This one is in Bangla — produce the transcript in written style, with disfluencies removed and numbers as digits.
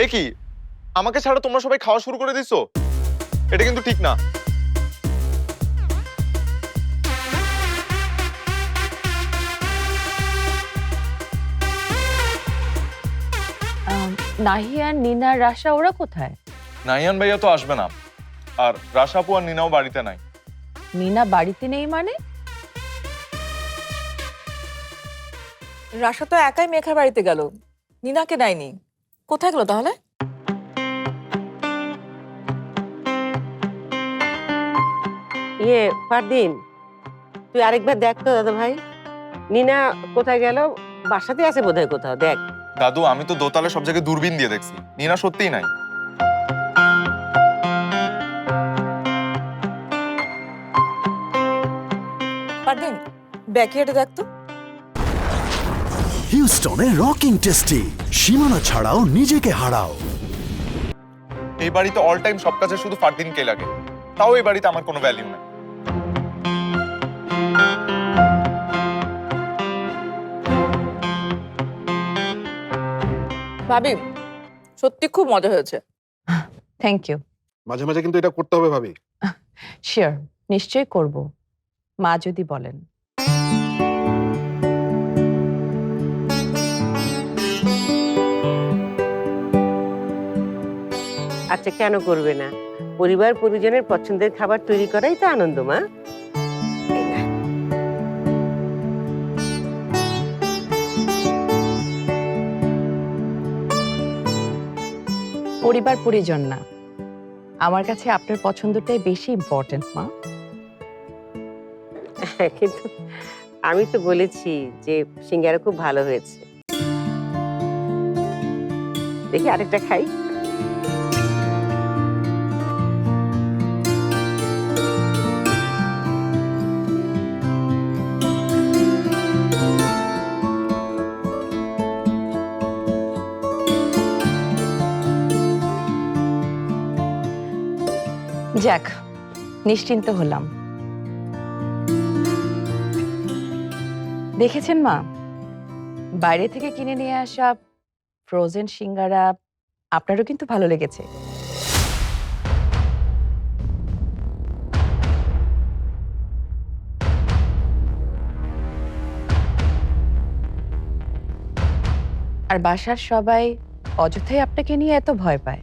এ কি, আমাকে ছাড়া তোমরা সবাই খাওয়া শুরু করে দিছো? এটা কিন্তু ঠিক না। নাহিয়ান, নিনা, রাশা ওরা কোথায়? নাহিয়ান ভাইয়া তো আসবে না, আর রাশাপু আর নিনাও বাড়িতে নাই। নিনা বাড়িতে নেই মানে? রাশা তো একাই মেঘার বাড়িতে গেল, নিনাকে নেয়নি। কোথায় গেল তাহলে? পারদিন, তুই আরেকবার দেখ তো দাদা ভাই, নিনা কোথায় গেল? বাসাতে আছে বোধহয় কোথাও, দেখ। দাদু, আমি তো দোতলায় সব জায়গায় দূরবীন দিয়ে দেখছি, নিনা সত্যিই নাই। পারদিন, ব্যাকইয়ার্ডে দেখ তো। হিউস্টনে রকিং টেস্টি, সীমানা ছাড়াও নিজেকে হারাও। এই বাড়িতে অল টাইম সব কাজে শুধু ফারদিনকে লাগে, তাও এই বাড়িতে আমার কোনো ভ্যালিউ নাই। ভাবি, সত্যি খুব মজা হয়েছে। Thank you. মাঝে মাঝে কিন্তু এটা করতে হবে ভাবি। শিওর, নিশ্চয়ই করব, মা যদি বলেন। আচ্ছা, কেন করবে না? পরিবার পরিজনের পছন্দের খাবার তৈরি করাই তো আনন্দ, মা। পরিবার পরিজন না, আমার কাছে আপনার পছন্দটাই বেশি ইম্পর্টেন্ট, মা। কিন্তু আমি তো বলেছি যে সিঙ্গারা খুব ভালো হয়েছে। দেখি আরেকটা খাই। যাক, নিশ্চিন্ত হলাম। দেখেছেন মা, বাইরে থেকে কিনে নিয়ে আসা ফ্রোজেন সিঙ্গারা আপনারও কিন্তু ভালো লেগেছে। আর বাসার সবাই অযথাই আপনাকে নিয়ে এত ভয় পায়।